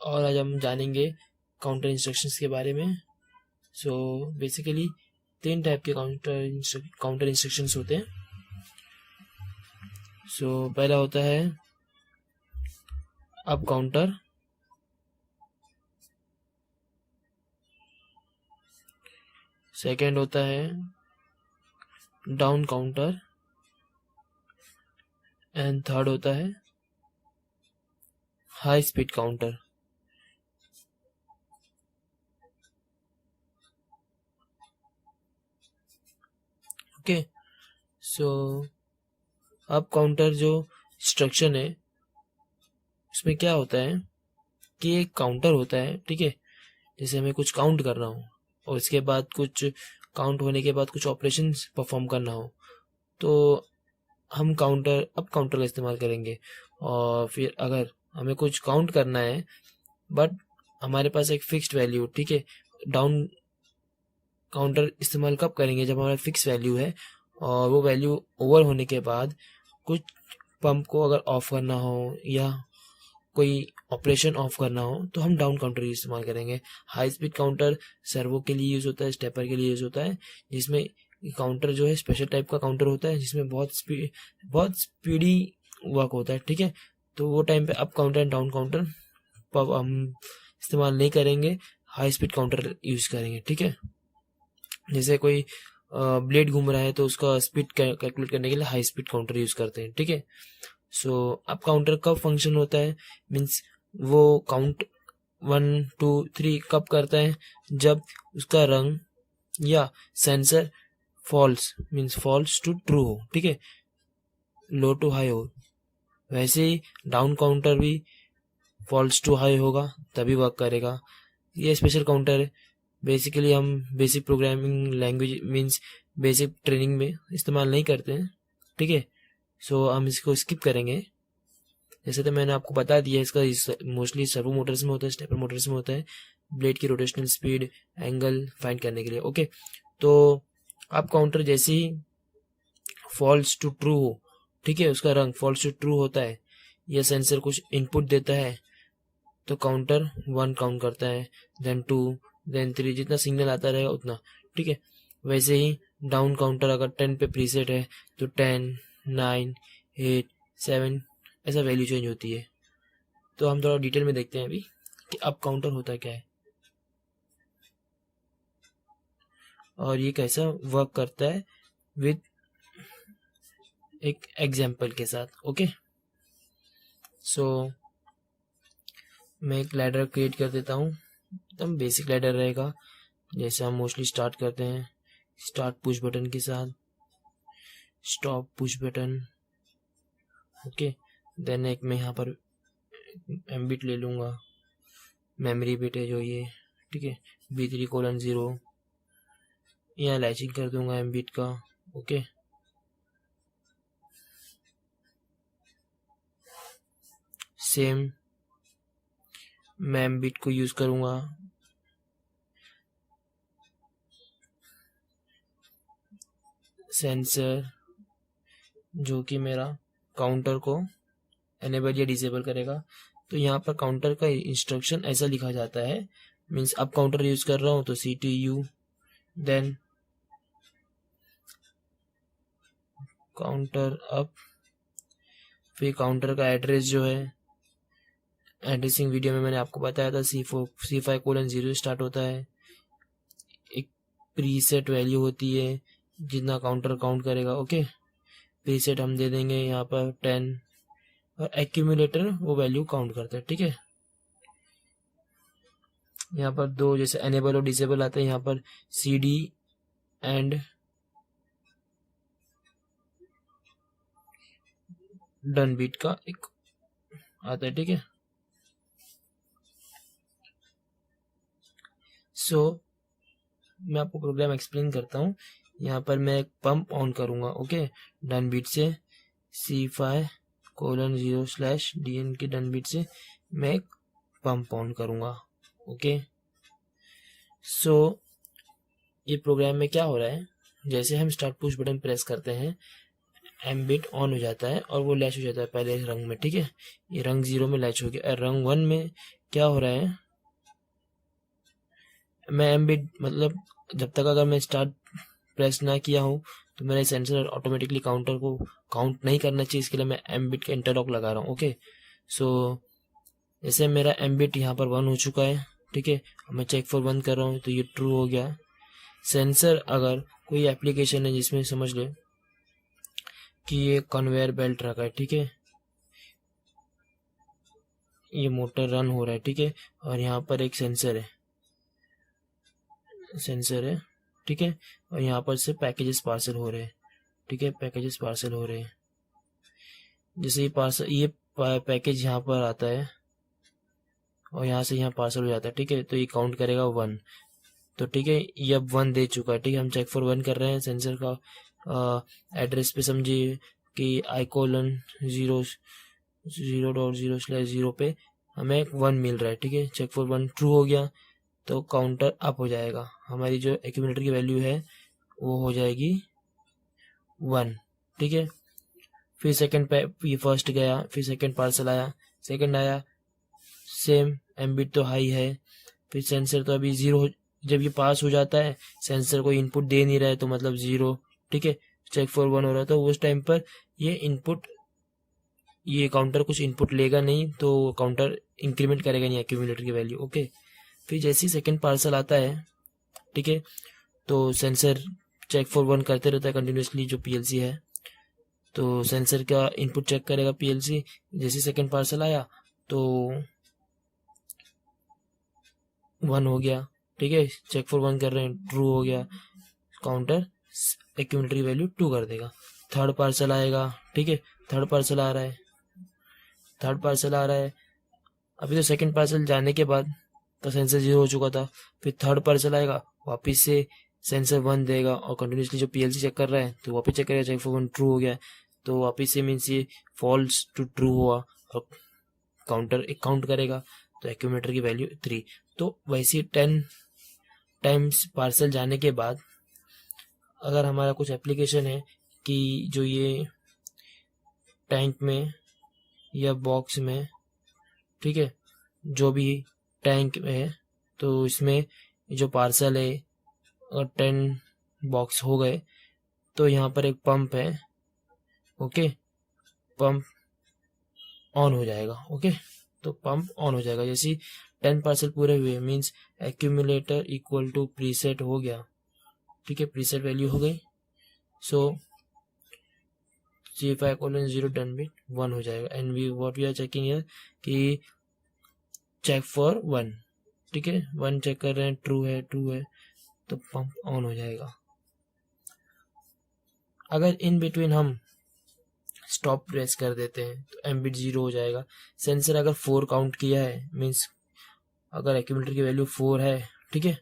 और आज हम जानेंगे काउंटर इंस्ट्रक्शंस के बारे में। सो बेसिकली 3 टाइप के काउंटर इंस्ट्रक्शंस होते हैं। सो पहला होता है अप काउंटर, सेकेंड होता है डाउन काउंटर एंड थर्ड होता है high speed counter. Okay, so up counter जो इंस्ट्रक्शन है उसमें क्या होता है कि एक काउंटर होता है, ठीक है। जैसे हमें कुछ काउंट करना हो और इसके बाद कुछ काउंट होने के बाद कुछ ऑपरेशन परफॉर्म करना हो तो हम अप काउंटर का इस्तेमाल करेंगे। और फिर अगर हमें कुछ काउंट करना है बट हमारे पास एक फिक्स्ड वैल्यू, ठीक है, डाउन काउंटर इस्तेमाल कब करेंगे जब हमारा फिक्स वैल्यू है और वो वैल्यू ओवर होने के बाद कुछ पंप को अगर ऑफ करना हो या कोई ऑपरेशन ऑफ करना हो तो हम डाउन काउंटर इस्तेमाल करेंगे। हाई स्पीड काउंटर सर्वो के लिए यूज होता है, स्टेपर के लिए यूज होता है, जिसमें काउंटर जो है स्पेशल टाइप का काउंटर होता है जिसमें बहुत स्पीडी वर्क होता है, ठीक है। तो वो टाइम पे up counter and down counter हम इस्तेमाल नहीं करेंगे, हाई स्पीड काउंटर यूज करेंगे, ठीक है। जैसे कोई ब्लेड घूम रहा है तो उसका स्पीड कैलकुलेट करने के लिए हाई स्पीड काउंटर यूज करते हैं, ठीक है। सो अप काउंटर कब फंक्शन होता है, मीन्स वो काउंट 1 2 3 कब करता है जब उसका रंग या सेंसर फॉल्स टू ट्रू हो, ठीक है, लो टू हाई हो। वैसे ही डाउन काउंटर भी फॉल्स टू हाई होगा तभी वर्क करेगा। ये स्पेशल काउंटर है, बेसिकली हम basic programming language means basic training में इस्तेमाल नहीं करते हैं, ठीक है। सो हम इसको स्किप करेंगे। जैसे तो मैंने आपको बता दिया, इसका मोस्टली सर्वो मोटर्स में होता है, स्टेपर मोटर्स में होता है, ब्लेड की रोटेशनल स्पीड एंगल फाइंड करने के लिए। ओके, तो अप काउंटर जैसे ही फॉल्स टू ट्रू हो, ठीक है, उसका रंग फॉल्स टू ट्रू होता है या सेंसर कुछ इनपुट देता है तो काउंटर 1 काउंट करता है, देन 2 देन 3, जितना सिग्नल आता रहेगा उतना, ठीक है। वैसे ही डाउन काउंटर अगर 10 पे प्रीसेट है तो 10 9 8 7 ऐसा वैल्यू चेंज होती है। तो हम थोड़ा डिटेल में देखते हैं अभी कि अप काउंटर होता क्या है और ये कैसा वर्क करता है विद एक एग्जाम्पल के साथ। ओके, सो मैं एक लैडर क्रिएट कर देता हूँ, एकदम बेसिक लैडर रहेगा जैसे हम मोस्टली स्टार्ट करते हैं, स्टार्ट पुश बटन के साथ, stop push button. Okay, then एक मैं यहाँ पर एमबिट ले लूँगा, मेमोरी बिट है जो ये, ठीक है, B3:0, यहाँ लैचिंग कर दूंगा एमबिट का। ओके, सेम मैं एमबिट को यूज करूंगा, सेंसर जो कि मेरा काउंटर को एनेबल या डिसेबल करेगा। तो यहाँ पर काउंटर का इंस्ट्रक्शन ऐसा लिखा जाता है, मीन्स अब काउंटर यूज कर रहा हूँ तो CTU, देन काउंटर अप, फिर काउंटर का एड्रेस जो है, एड्रेसिंग वीडियो में मैंने आपको बताया था, C5:0 स्टार्ट होता है, एक प्रीसेट वैल्यू होती है जितना काउंटर काउंट करेगा। ओके, प्रीसेट हम दे देंगे यहाँ पर 10 और एक्यूमुलेटर वो वैल्यू काउंट करता है, ठीक है। यहाँ पर 2 जैसे एनेबल और डिसेबल आते हैं, यहाँ पर CD एंड डन बीट का एक आता है, ठीक है। सो मैं आपको प्रोग्राम एक्सप्लेन करता हूँ। यहाँ पर मैं एक पंप ऑन करूंगा, ओके, डन बीट से C5:0/DN के डन बीट से मैं एक पंप ऑन करूंगा। ओके, सो ये प्रोग्राम में क्या हो रहा है, जैसे हम स्टार्ट पुश बटन प्रेस करते हैं एमबिट ऑन हो जाता है और वो लैच हो जाता है पहले रंग में, ठीक है। ये रंग 0 में लैच हो गया, रंग 1 में क्या हो रहा है, मैं एम बिट मतलब जब तक अगर मैं स्टार्ट प्रेस ना किया हूँ तो मेरा सेंसर ऑटोमेटिकली काउंटर को काउंट नहीं करना चाहिए, इसके लिए मैं एम बिट का इंटरलॉक लगा रहा हूँ। ओके, सो जैसे मेरा एम बिट यहाँ पर 1 हो चुका है, ठीक है, मैं चेक फॉर 1 कर रहा हूँ तो ये ट्रू हो गया। सेंसर अगर कोई एप्लीकेशन है जिसमें समझ ले कि ये कन्वेयर बेल्ट रखा है, ठीक है, ये मोटर रन हो रहा है, ठीक है, और यहाँ पर एक सेंसर है, ठीक है, और यहाँ पर से पैकेजेस पार्सल हो रहे हैं, ठीक है, पैकेजेस पार्सल हो रहे हैं। जैसे ये पैकेज यहाँ पर आता है और यहाँ से यहाँ पार्सल हो जाता है, ठीक है, तो ये काउंट करेगा 1। तो ठीक है, ये अब 1 दे चुका है, ठीक है, हम चेक फॉर 1 कर रहे हैं। सेंसर का एड्रेस पे समझिए कि i:0.0/0 पे हमें 1 मिल रहा है, ठीक है, चेक फॉर 1 ट्रू हो गया तो काउंटर अप हो जाएगा, हमारी जो एक्यूमुलेटर की वैल्यू है वो हो जाएगी 1, ठीक है। फिर सेकंड पे ये फर्स्ट गया, फिर सेकंड पार्सल आया, सेकंड आया, सेम एमबिट तो हाई है, फिर सेंसर तो अभी 0, जब ये पास हो जाता है सेंसर को इनपुट दे नहीं रहा है तो मतलब 0, ठीक है, चेक फॉर 1 हो रहा है तो उस टाइम पर ये काउंटर कुछ इनपुट लेगा नहीं, तो काउंटर इंक्रीमेंट करेगा नहीं एक्यूमुलेटर की वैल्यू। ओके, फिर जैसे ही सेकंड पार्सल आता है, ठीक है, तो सेंसर चेक फॉर 1 करते रहता है कंटिन्यूसली जो पीएलसी है, तो सेंसर का इनपुट चेक करेगा पीएलसी। जैसे सेकंड पार्सल आया तो 1 हो गया, ठीक है, चेक फॉर 1 कर रहे हैं, ट्रू हो गया, काउंटर एक्यूमुलेटर की वैल्यू 2 कर देगा। थर्ड पार्सल आएगा, ठीक है, थर्ड पार्सल आ रहा है, अभी तो सेकंड पार्सल जाने के बाद तो सेंसर 0 हो चुका था, फिर थर्ड पार्सल आएगा, वापस से सेंसर 1 देगा और कंटिन्यूसली जो पीएलसी चेक कर रहा है तो वापस चेक करेगा, चेक फॉर 1 ट्रू हो गया तो वापस से मीन्स ये फॉल्स टू ट्रू हुआ और काउंटर एक काउंट करेगा तो एक्यूमुलेटर की वैल्यू 3। तो वैसे 10 टाइम्स पार्सल जाने के बाद अगर हमारा कुछ एप्लीकेशन है कि जो ये टैंक में या बॉक्स में, ठीक है, जो भी टैंक में है, तो इसमें जो पार्सल है अगर 10 बॉक्स हो गए तो यहाँ पर एक पंप है, ओके, पंप ऑन हो जाएगा। ओके, तो पंप ऑन हो जाएगा जैसे 10 पार्सल पूरे हुए, means accumulator equal to preset हो गया, ठीक है, प्रीसेट वैल्यू हो गई। सो C5:0 डन बिट 1 हो जाएगा and we are checking here कि चेक फॉर 1, ठीक है, 1 चेक कर रहे हैं, ट्रू है तो पंप ऑन हो जाएगा। अगर इन बिटवीन हम स्टॉप प्रेस कर देते हैं तो एम बिट 0 हो जाएगा। सेंसर अगर 4 काउंट किया है, मीन्स अगर एक्यूमुलेटर की वैल्यू 4 है, ठीक है,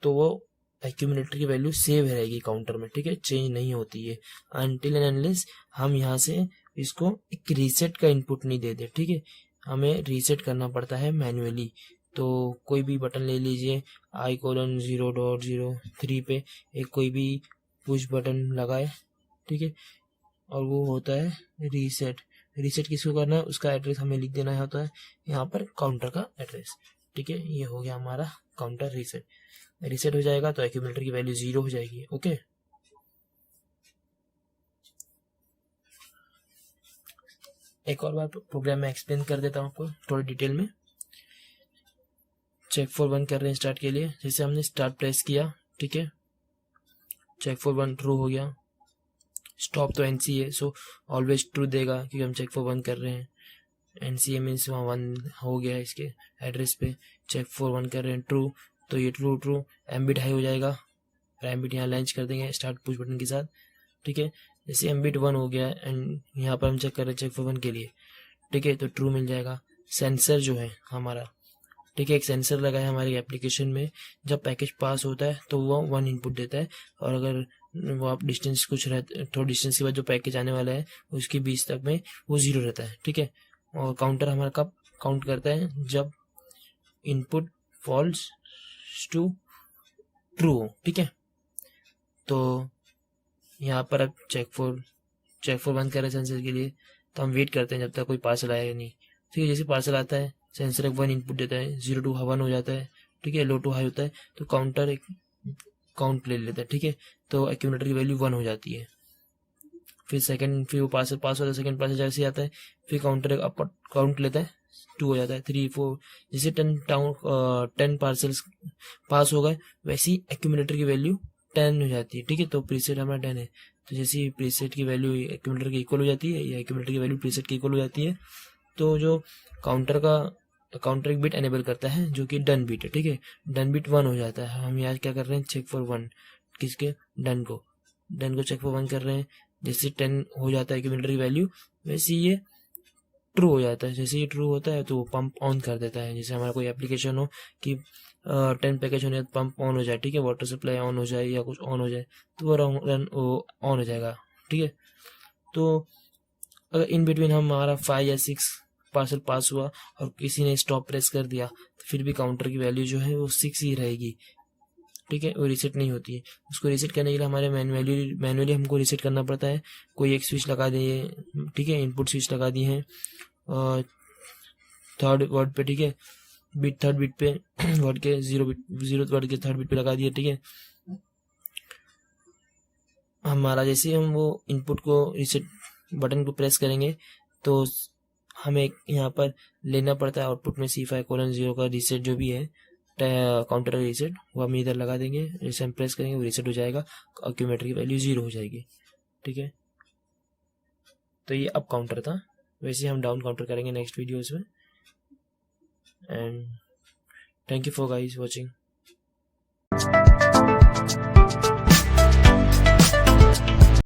तो वो एक्यूमुलेटर की वैल्यू सेव रहेगी काउंटर में, ठीक है, चेंज नहीं होती है अनटिल एंड अनलेस हम यहाँ से इसको एक रीसेट का इनपुट नहीं देते, ठीक है, हमें रीसेट करना पड़ता है मैन्युअली। तो कोई भी बटन ले लीजिए, i:0.0.3 पे एक कोई भी पुश बटन लगाए, ठीक है, और वो होता है रीसेट। रीसेट किसको करना है, उसका एड्रेस हमें लिख देना होता है यहाँ पर, काउंटर का एड्रेस, ठीक है, ये हो गया हमारा काउंटर रीसेट हो जाएगा तो एक्यूमुलेटर की वैल्यू 0 हो जाएगी। ओके, एक और बार प्रोग्राम में एक्सप्लेन कर देता हूँ आपको थोड़ी डिटेल में। चेक फॉर 1 कर रहे हैं स्टार्ट के लिए, जैसे हमने स्टार्ट प्रेस किया, ठीक है, चेक फॉर 1 ट्रू हो गया, स्टॉप तो एनसी है सो ऑलवेज ट्रू देगा क्योंकि हम चेक फॉर 1 कर रहे हैं, एनसी मीन्स वहाँ 1 हो गया इसके एड्रेस पे। चेक फॉर 1 कर रहे हैं, ट्रू, तो ये ट्रू एमबिट हाई हो जाएगा और एमबिट यहाँ लॉन्च कर देंगे स्टार्ट पुश बटन के साथ, ठीक है, जैसे एमबिट 1 हो गया एंड यहाँ पर हम चेक कर रहे हैं चेक फॉर 1 के लिए, ठीक है, तो ट्रू मिल जाएगा। सेंसर जो है हमारा, ठीक है, एक सेंसर लगा है हमारी एप्लीकेशन में, जब पैकेज पास होता है तो वो 1 इनपुट देता है और अगर वो आप डिस्टेंस कुछ रहता थोड़ा डिस्टेंस के बाद जो पैकेज आने वाला है उसके बीच तक में वो 0 रहता है, ठीक है, और काउंटर हमारा कब काउंट करता है, जब इनपुट फॉल्स टू ट्रू हो, ठीक है। तो यहाँ पर अब चेक फॉर 1 कर रहे हैं सेंसर के लिए, तो हम वेट करते हैं जब तक कोई पार्सल आएगा नहीं, ठीक है, जैसे पार्सल आता है सेंसर एक 1 इनपुट देता है, 0 to 1 हो जाता है, ठीक है, लो टू हाई होता है, तो काउंटर एक काउंट ले लेता है, ठीक है, तो एक्यूमुलेटर की वैल्यू 1 हो जाती है। फिर सेकंड, फिर वो पास होता है, सेकंड पास जैसे आता है, फिर काउंटर एक अप काउंट लेता है, 2 हो जाता है, 3 4, जैसे 10 पार्सल्स पास हो गए वैसे ही एक्यूमुलेटर की वैल्यू 10 हो जाती है, ठीक है। तो प्रीसेट हमारा 10 है, तो जैसे ही प्रीसेट की वैल्यू एक्यूमुलेटर की इक्वल हो जाती है या एक्यूमुलेटर की वैल्यू प्रीसेट की इक्वल हो जाती है, तो जो काउंटर एक बिट एनेबल करता है जो कि डन बिट है, ठीक है, डन बिट 1 हो जाता है। हम यहाँ क्या कर रहे हैं, चेक फॉर 1, किसके, डन को चेक फॉर 1 कर रहे हैं। जैसे 10 हो जाता है एक्यूमुलेटर की वैल्यू, वैसे ये ट्रू हो जाता है। जैसे ये ट्रू होता है तो वो पंप ऑन कर देता है। जैसे हमारा कोई एप्लीकेशन हो कि 10 पैकेज होने पंप ऑन हो जाए, ठीक है, वाटर सप्लाई ऑन हो जाए या कुछ ऑन हो जाए, तो वो ऑन हो जाएगा, ठीक है। तो अगर इन बिटवीन हमारा 5 या 6 पार्सल पास हुआ और किसी ने स्टॉप प्रेस कर दिया, तो फिर भी काउंटर की वैल्यू जो है वो 6 ही रहेगी, ठीक है, वो रीसेट नहीं होती है। उसको रीसेट करने के लिए हमारे मैनुअली हमको रीसेट करना पड़ता है। कोई एक स्विच लगा दिए, ठीक है, इनपुट स्विच लगा दिए हैं थर्ड वर्ड पे, ठीक है, बिट थर्ड बिट पे वर्ड के 0 वर्ड के थर्ड बिट पे लगा दिए, ठीक है। हमारा जैसे हम वो इनपुट को रीसेट बटन को प्रेस करेंगे तो हमें यहाँ पर लेना पड़ता है आउटपुट में C5:0 का रीसेट जो भी है काउंटर का रीसेट, वो हम इधर लगा देंगे। जैसे हम प्रेस करेंगे वो रीसेट हो जाएगा, एक्यूमुलेटर की वैल्यू 0 हो जाएगी, ठीक है। तो ये अप काउंटर था, वैसे हम डाउन काउंटर करेंगे नेक्स्ट वीडियोस में। And thank you for guys watching.